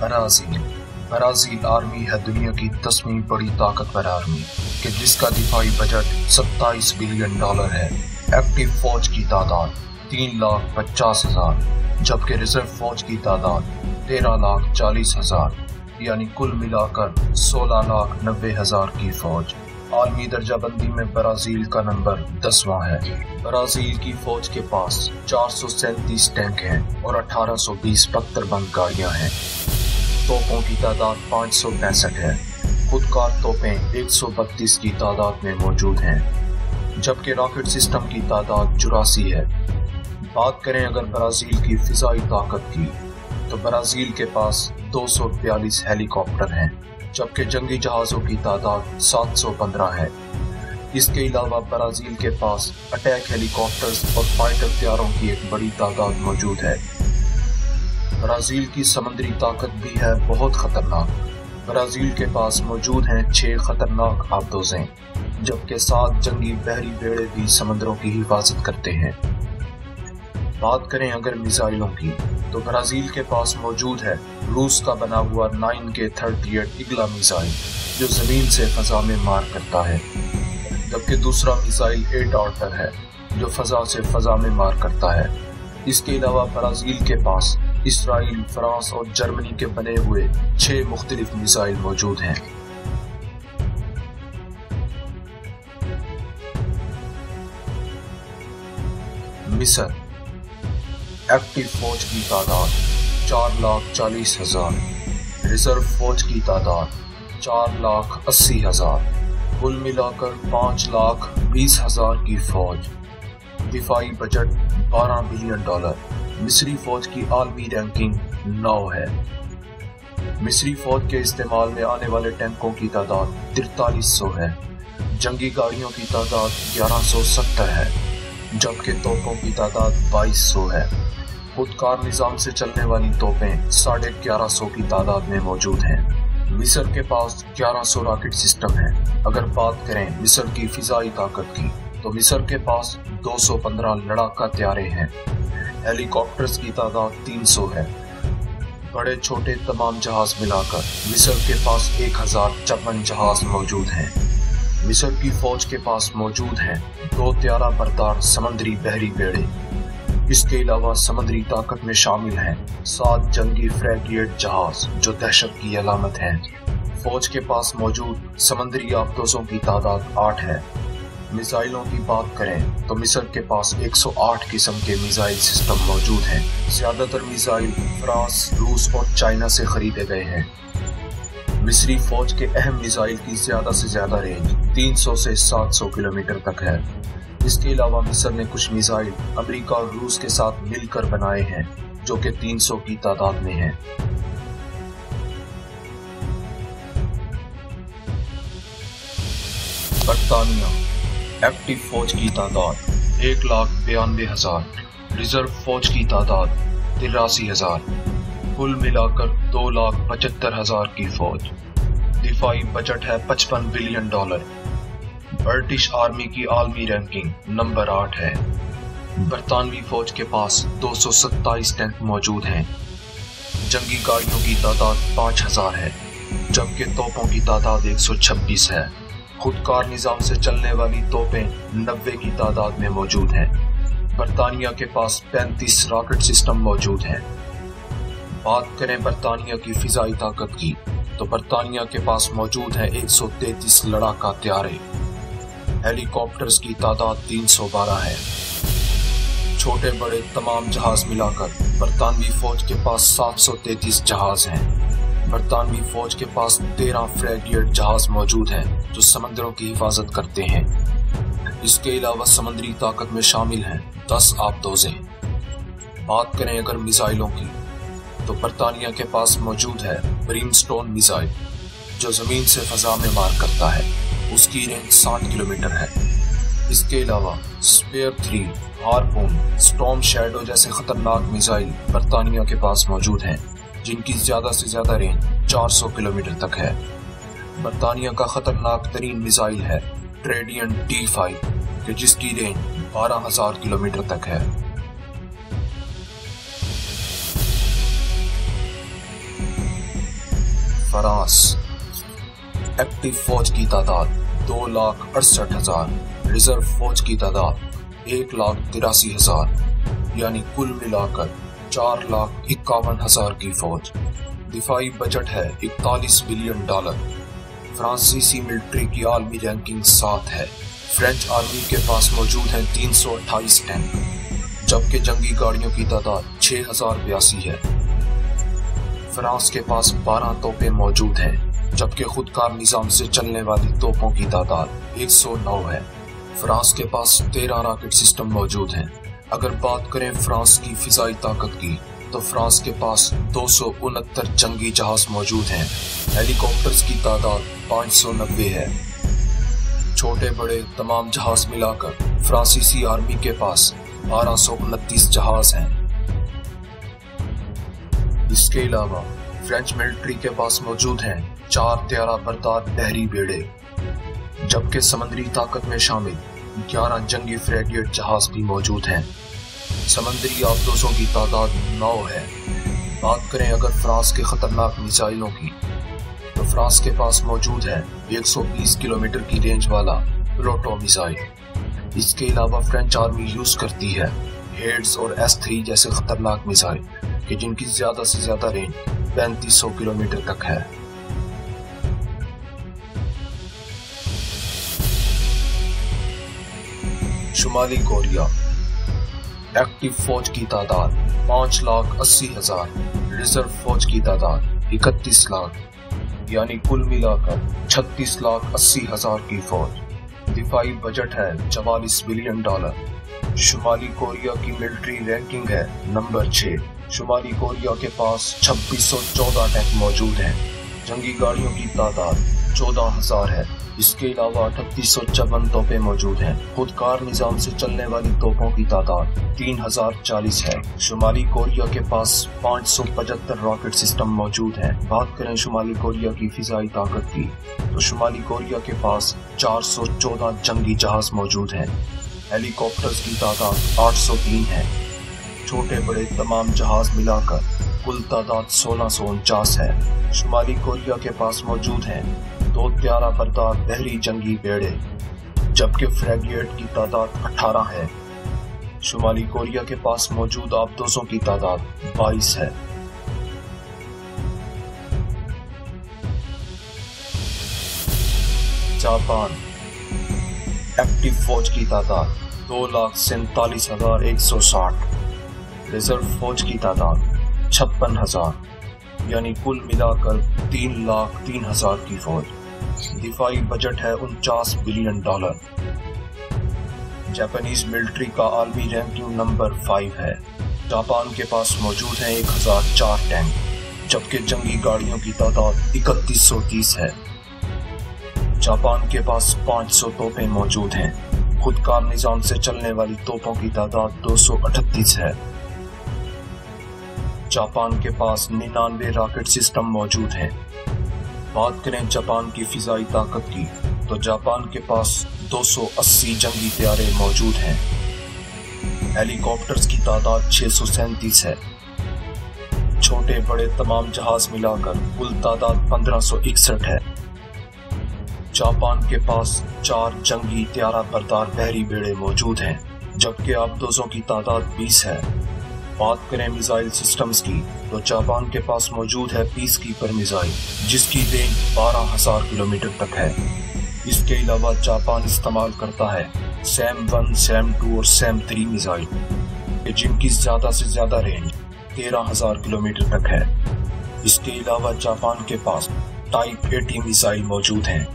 Brazil Brazil army ہے دنیا کی 10ویں بڑی طاقتور آرمی کہ جس کا دفاعی بجٹ $27 بلین ہے۔ ایکٹیو فوج کی تعداد 3,50,000 جبکہ ریزرو فوج کی تعداد 13,40,000 یعنی کل ملا کر 16,90,000 کی فوج۔ عالمی درجہ بندی میں برازیل کا نمبر 10واں ہے۔ برازیل کی فوج کے پاس 437 ٹینک ہیں اور 1820 پتھر بند گاڑیاں ہیں۔ توپوں کی تعداد 565 ہے۔ خودکار توپیں 132 کی تعداد میں موجود ہیں جبکہ راکٹ سسٹم کی تعداد 84 ہے۔ بات کریں اگر برازیل کی فضائی طاقت کی تو برازیل کے پاس 242 ہیلی کاپٹر ہیں جبکہ جنگی جہازوں کی تعداد 715 ہے۔ اس کے علاوہ برازیل کے پاس اٹیک ہیلی کاپٹرز اور فائٹر طیاروں کی ایک بڑی تعداد موجود ہے۔ برازیل کی سمندری طاقت بھی ہے بہت خطرناک۔ برازیل کے پاس موجود ہیں 6 خطرناک آبدوزیں جبکہ 7 جنگی بحری بیڑے بھی سمندروں کی حفاظت کرتے ہیں۔ بات کریں اگر میزائلوں کی تو برازیل کے پاس موجود ہے روس کا بنا ہوا 9K-38 ایگلا میزائل جو زمین سے فضا میں مار کرتا ہے، جبکہ دوسرا میزائل 8 آرٹر ہے جو فضا سے فضا میں مار کرتا ہے۔ اس کے علاوہ برازیل کے پاس اسرائیل، فرانس اور جرمنی کے بنے ہوئے 6 مختلف میزائل موجود ہیں۔ مصر ایکٹیو فوج کی تعداد 4,40,000، ریزرو فوج کی تعداد 4,80,000، کل ملا کر 5,20,000 کی فوج۔ دفاعی بجٹ $12 بلین۔ مصری فوج کی عالمی رینکنگ 9 ہے۔ مصری فوج کے استعمال میں آنے والے ٹینکوں کی تعداد 4300 ہے، جنگی گاڑیوں کی تعداد 1170 ہے جبکہ توپوں کی تعداد 2200 ہے۔ خودکار نظام سے چلنے والی توپیں 1150 کی تعداد میں موجود ہیں۔ مصر کے پاس 1100 راکٹ سسٹم ہیں۔ اگر بات کریں مصر کی فضائی طاقت کی تو مصر کے پاس 215 لڑاکا طیارے ہیں۔ ہیلی کاپٹرز کی تعداد 300 ہے۔ بڑے چھوٹے تمام جہاز ملا کر مصر کے پاس 1056 جہاز موجود ہیں۔ مصر کی فوج کے پاس موجود ہیں 2 طیارہ بردار سمندری بحری بیڑے۔ اس کے علاوہ سمندری طاقت میں شامل ہیں 7 جنگی فریگیٹ جہاز جو دہشت کی علامت ہیں۔ فوج کے پاس موجود سمندری آبدوزوں کی تعداد 8 ہے۔ میزائلوں کی بات کریں تو مصر کے پاس 108 قسم کے میزائل سسٹم موجود ہیں۔ زیادہ تر میزائل فرانس، روس اور چائنا سے خریدے گئے ہیں۔ مصری فوج کے اہم میزائل کی زیادہ سے زیادہ رینج 300 سے 700 کلومیٹر تک ہے۔ اس کے علاوہ مصر نے کچھ میزائل امریکہ اور روس کے ساتھ مل کر بنائے ہیں جو کہ 300 کی تعداد میں ہیں۔ برطانیہ ایکٹیو فوج کی تعداد 1,92,000، ریزرو فوج کی تعداد 83,000، کل ملا کر 2,75,000 کی فوج۔ دفاعی بجٹ ہے $55 بلین۔ برٹش آرمی کی عالمی رینکنگ نمبر 8 ہے۔ برطانوی فوج کے پاس 227 ٹینک موجود ہیں۔ جنگی گاڑیوں کی تعداد 5,000 ہے جبکہ توپوں کی تعداد 126 ہے۔ خودکار نظام سے چلنے والی توپیں 90 کی تعداد میں موجود ہیں۔ برطانیہ کے پاس 35 راکٹ سسٹم موجود ہیں۔ بات کریں برطانیہ کی فضائی طاقت کی تو برطانیہ کے پاس موجود ہیں 133 لڑاکا طیارے۔ ہیلی کاپٹرز کی تعداد 312 ہے۔ چھوٹے بڑے تمام جہاز ملا کر برطانوی فوج کے پاس 733 جہاز ہیں۔ برطانوی فوج کے پاس 13 فریگیٹ جہاز موجود ہیں جو سمندروں کی حفاظت کرتے ہیں۔ اس کے علاوہ سمندری طاقت میں شامل ہیں 10 آبدوزیں۔ بات کریں اگر میزائلوں کی تو برطانیہ کے پاس موجود ہے بریم-سٹون میزائل جو زمین سے فضا میں مار کرتا ہے۔ اس کی رینج 60 کلومیٹر ہے۔ اس کے علاوہ اسپیئر 3، ہارپون، سٹارم شیڈو جیسے خطرناک میزائل برطانیہ کے پاس موجود ہیں جن کی زیادہ سے زیادہ رینج 400 کلومیٹر تک ہے۔ برطانیہ کا خطرناک ترین میزائل ہے ٹریڈینٹ T5 کہ جس کی رینج 12,000 کلومیٹر تک ہے۔ फ्रांस। एक्टिव फौज की तादाद 2,68,000। रिजर्व फौज की तादाद 1,83,000, यानी कुल मिलाकर 4,51,000 की फौज। दिफाई बजट है $41 बिलियन। फ्रांसीसी मिलिट्री की आलमी रैंकिंग 7 है। फ्रेंच आर्मी के पास मौजूद हैं 328 टैंक, जबकि जंगी गाड़ियों की तादाद 6,082 है। फ्रांस के पास 12 तोपें मौजूद हैं, जबकि खुदकार निजाम से चलने वाली तोपों की तादाद 109 है। फ्रांस के पास 13 रॉकेट सिस्टम मौजूद हैं। अगर बात करें फ्रांस की फिजाई ताकत की, तो फ्रांस के पास 269 जंगी जहाज मौजूद हैं। हेलीकॉप्टर्स की तादाद 590 है। छोटे बड़े तमाम जहाज मिलाकर फ्रांसीसी आर्मी के पास 1229 जहाज हैं। इसके अलावा फ्रेंच मिलिट्री के पास मौजूद हैं 4 त्यारा बरदार बहरी बेड़े, जबकि समंदरी ताकत में शामिल 11 जंगी फ्रैगेट जहाज भी मौजूद हैं। समंदरी आबदोजों की तादाद 9 है। बात करें अगर फ्रांस के खतरनाक मिसाइलों की, तो फ्रांस के पास मौजूद है 120 किलोमीटर की रेंज वाला प्रोटो मिसाइल। इसके अलावा फ्रेंच आर्मी यूज करती है हेड्स और S-3 जैसे खतरनाक मिसाइल कि जिनकी ज्यादा से ज्यादा रेंज 3500 किलोमीटर तक है। शुमाली कोरिया। एक्टिव फौज की तादाद 5,80,000। रिजर्व फौज की तादाद 31 लाख, यानी कुल मिलाकर 36,80,000 की फौज। दिफाई बजट है $44 बिलियन। शुमाली कोरिया की मिलिट्री रैंकिंग है नंबर 6। शुमाली कोरिया के पास 2614 टैंक मौजूद हैं। जंगी गाड़ियों की तादाद 14,000 है। इसके अलावा 3854 तोपें मौजूद हैं। खुदकार निजाम से चलने वाली तोपों की तादाद 3040 है। शुमाली कोरिया के पास 575 रॉकेट सिस्टम मौजूद हैं। बात करें शुमाली कोरिया की फिजाई ताकत की, तो शुमाली कोरिया के पास 414 जंगी जहाज मौजूद हैं। हेलीकॉप्टर्स की तादाद 803 है। छोटे बड़े तमाम जहाज मिलाकर कुल तादाद 1649 है। शुमाली कोरिया के पास मौजूद हैं 2 त्यारा बरदार बहरी जंगी बेड़े, जबकि फ्रैगेट की तादाद 18 है। शुमाली कोरिया के पास मौजूद आबदोजों की तादाद 22 है। जापान। एक्टिव फौज की तादाद 2,47,160। रिजर्व फौज की तादाद 56,000, यानी कुल मिलाकर 3,03,000 की फौज। दिफाई बजट है $49 बिलियन। जापानीज मिलिट्री का आलमी रैंकिंग नंबर 5 है। जापान के पास मौजूद हैं 1004 टैंक, जबकि जंगी गाड़ियों की तादाद 3130 है। जापान के पास 500 तोपें मौजूद हैं। खुदकार निजाम से चलने वाली तोपों की तादाद 238 है। जापान के पास 99 रॉकेट सिस्टम मौजूद हैं। बात करें जापान की फिजाई ताकत की, तो जापान के पास 280 जंगी तैयारे मौजूद हैं। हेलीकॉप्टर्स की तादाद 637 है। छोटे बड़े तमाम जहाज मिलाकर कुल तादाद 1561 है। जापान के पास 4 जंगी त्यारा बरदार बहरी बेड़े मौजूद हैं, जबकि आबदोजों की तादाद 20 है। बात करें मिसाइल सिस्टम्स की, तो जापान के पास मौजूद है पीस कीपर मिसाइल, जिसकी रेंज 12,000 किलोमीटर तक है। इसके अलावा जापान इस्तेमाल करता है सैम 1, सैम 2 और सैम 3 मिसाइल, जिनकी ज्यादा से ज्यादा रेंज 13,000 किलोमीटर तक है। इसके अलावा जापान के पास टाइप 80 मिसाइल मौजूद हैं।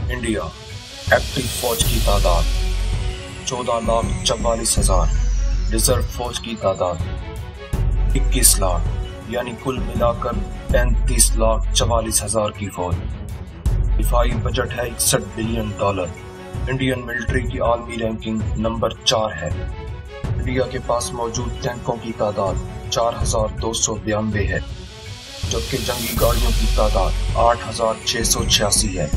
इंडिया। एक्टिव फौज की तादाद 14,44,000। रिजर्व फौज की तादाद 21 लाख, यानी कुल मिलाकर 35,44,000 की फौज। दिफाई बजट है $61 बिलियन। इंडियन मिलिट्री की आलमी रैंकिंग नंबर 4 है। इंडिया के पास मौजूद टैंकों की तादाद 4,292 है, जबकि जंगी गाड़ियों की तादाद 8,686 है।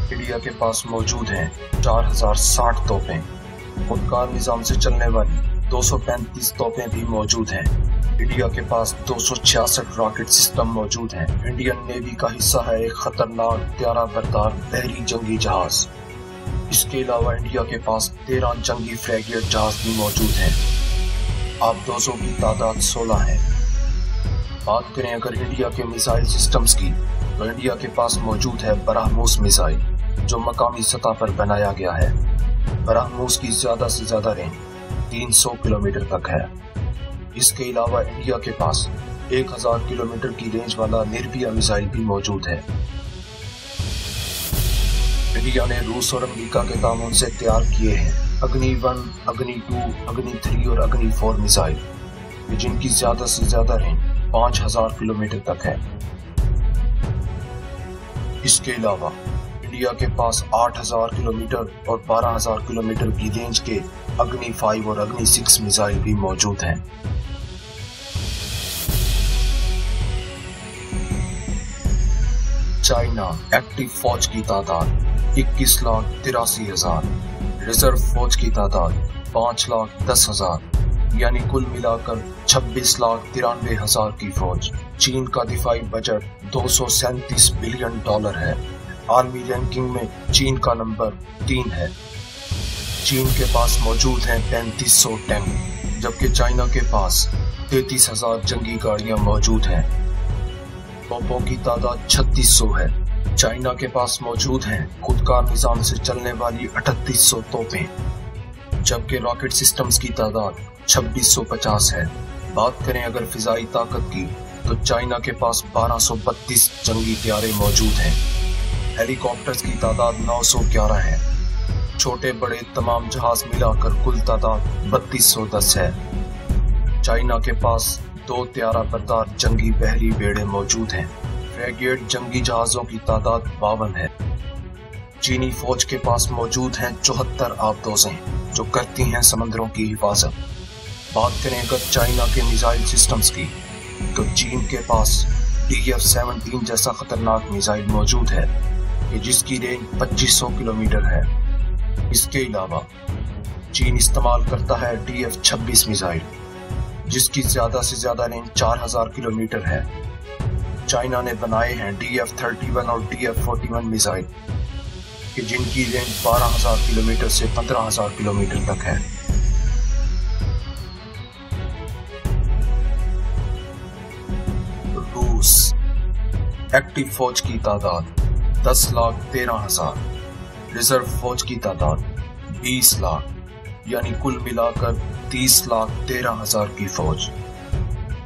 इंडिया के पास मौजूद हैं 4,060 तोपें। खुदकार निजाम से चलने वाली 235 तोपें भी मौजूद हैं। इंडिया के पास 266 रॉकेट सिस्टम मौजूद हैं। इंडियन नेवी का हिस्सा है एक खतरनाक त्यारा बरदार बहरी जंगी जहाज। इसके अलावा इंडिया के पास 13 जंगी फ्रैगेट जहाज भी मौजूद हैं। आबदोजों की तादाद 16 है। बात करें अगर इंडिया के मिसाइल सिस्टम्स की, तो इंडिया के पास मौजूद है ब्रह्मोस मिसाइल, जो मकामी सतह पर बनाया गया है। ब्रह्मोस की ज्यादा से ज्यादा रेंज 300 किलोमीटर तक है। इसके अलावा इंडिया के पास 1000 किलोमीटर की रेंज वाला निर्भया मिसाइल भी मौजूद है। इंडिया ने रूस और अमेरिका के ताउन से तैयार किए हैं अग्नि 1, अग्नि 2, अग्नि 3 और अग्नि 4 मिसाइल, जिनकी ज्यादा से ज्यादा रेंज 5000 किलोमीटर तक है। इसके अलावा इंडिया के पास 8000 किलोमीटर और 12000 किलोमीटर की रेंज के अग्नि 5 और अग्नि 6 मिसाइल भी मौजूद हैं। चाइना एक्टिव फौज की तादाद 21,83,000, रिजर्व फौज की तादाद 5,10,000, यानी कुल मिलाकर 26,93,000 की फौज। चीन का दिफाई बजट $237 बिलियन है। आर्मी रैंकिंग में चीन का नंबर 3 है। चीन के पास मौजूद हैं 3500 टैंक, जबकि चाइना के पास 33,000 जंगी गाड़ियां मौजूद हैं। तोपों की तादाद 3600 है। चाइना के पास मौजूद हैं खुदकार निजाम से चलने वाली 3800 तोपें, जबकि रॉकेट सिस्टम्स की तादाद 2650 है। बात करें अगर फिजाई ताकत की, तो चाइना के पास 1232 जंगी तैयारे मौजूद हैं। हेलीकॉप्टर्स की तादाद 911 है। छोटे बड़े तमाम जहाज मिलाकर कुल तादाद 3210 है। चाइना के पास 2 त्यारा बरदार जंगी बहरी बेड़े मौजूद हैं। फ्रैगेट जंगी जहाजों की तादाद 52 है। चीनी फौज के पास मौजूद हैं 74 आबदोजें, जो करती हैं समंदरों की हिफाजत। बात करें अगर चाइना के मिसाइल सिस्टम्स की, तो चीन के पास DF-17 जैसा खतरनाक मिसाइल मौजूद है कि जिसकी रेंज 2500 किलोमीटर है। इसके अलावा चीन इस्तेमाल करता है DF-26 मिसाइल, जिसकी ज्यादा से ज्यादा रेंज 4000 किलोमीटर है। चाइना ने बनाए हैं DF-31 और DF-41 मिसाइल कि जिनकी रेंज 12000 किलोमीटर से 15000 किलोमीटर तक है। रूस एक्टिव फौज की तादाद 10,13,000, रिजर्व फौज की तादाद 20 लाख, यानी कुल मिलाकर 30,13,000 की फौज।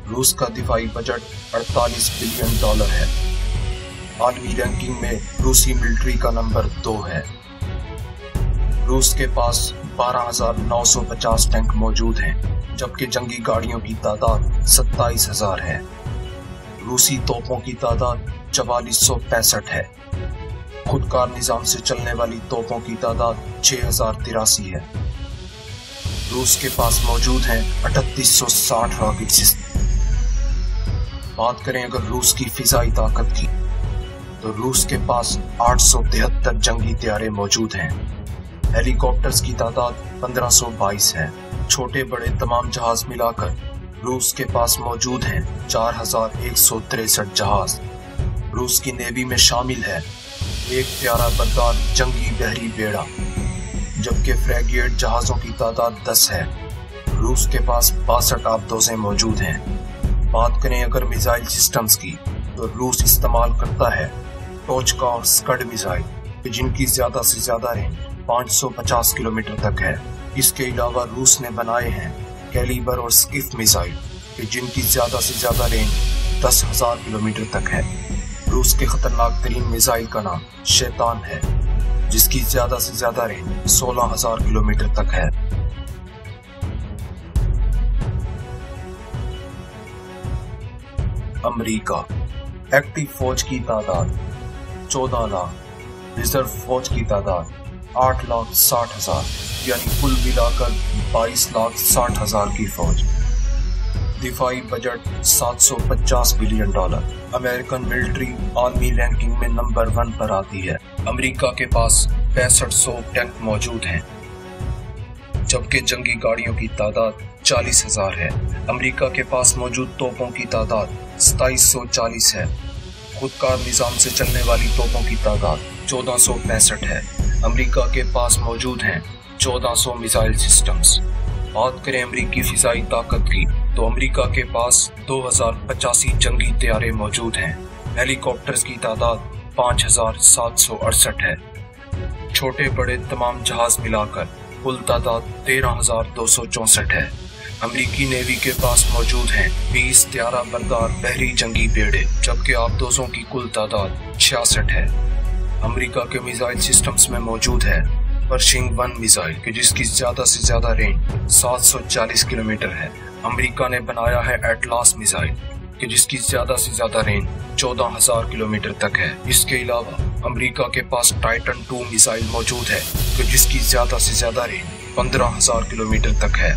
रूस का दिफाई बजट $48 बिलियन है। आलमी रैंकिंग में रूसी मिलिट्री का नंबर 2 है। रूस के पास 12,950 टैंक मौजूद हैं, जबकि जंगी गाड़ियों की तादाद 27,000 है। रूसी तोपों की तादाद 4465 है। खुदकार निजाम से चलने वाली तोपों की तादाद 6083 है। रूस के पास मौजूद हैं 3860 रॉकेट सिस्टम। बात करें अगर रूस की फिजाई ताकत की, तो रूस के पास 873 जंगी तैयारे मौजूद हैं। हेलीकॉप्टर्स की तादाद 1522 है। छोटे बड़े तमाम जहाज मिलाकर रूस के पास मौजूद हैं 4163 जहाज। रूस की नेवी में शामिल है एक त्यारा बरदार जंगी बहरी बेड़ा, जबकि फ्रैगेट जहाजों की तादाद 10 है। रूस के पास 62 आबदोजें मौजूद हैं। बात करें अगर मिसाइल सिस्टम्स की, तो रूस इस्तेमाल करता है टोचका और स्कड मिसाइल, जिनकी ज्यादा से ज्यादा रेंज 550 किलोमीटर तक है। इसके अलावा रूस ने बनाए हैं कैलिबर और स्किफ मिसाइल, जिनकी ज्यादा से ज्यादा रेंज 10,000 किलोमीटर तक है। रूस के खतरनाक तरीन मिसाइल का नाम शैतान है, जिसकी ज्यादा से ज्यादा रेंज 16,000 किलोमीटर तक है। अमेरिका एक्टिव फौज की तादाद 14 लाख, रिजर्व फौज की तादाद 8,60,000, यानी कुल मिलाकर 22,60,000 की फौज। दिफाई budget $750 billion. American military army ranking में नंबर 1 पर आती है। अमेरिका के पास 6500 टैंक मौजूद हैं। जबकि जंगी गाड़ियों की तादाद 40,000 है। अमेरिका के पास मौजूद तोपों की तादाद 2740 है। खुदकार निज़ाम से चलने वाली तोपों की तादाद 1465 है। अमेरिका के पास मौजूद हैं 1400 मिसाइल सिस्टम्स। बात करें अमेरिकी फिजाई ताकत की तो अमेरिका के पास 2085 जंगी तैयारे मौजूद हैं। हेलीकॉप्टर्स की तादाद 5768 है। छोटे बड़े तमाम जहाज मिलाकर कुल तादाद 13,264 है। अमेरिकी नेवी के पास मौजूद हैं 20 त्यारा बरदार बहरी जंगी बेड़े, जबकि आबदोजों की कुल तादाद 66 है। अमेरिका के मिसाइल सिस्टम्स में मौजूद है पर्शिंग 1 मिसाइल कि जिसकी ज्यादा से ज्यादा रेंज 740 किलोमीटर है। अमेरिका ने बनाया है एटलास मिसाइल कि जिसकी ज्यादा से ज्यादा रेंज 14,000 किलोमीटर तक है। इसके अलावा अमेरिका के पास टाइटन 2 मिसाइल मौजूद है कि जिसकी ज्यादा से ज्यादा रेंज 15,000 किलोमीटर तक है।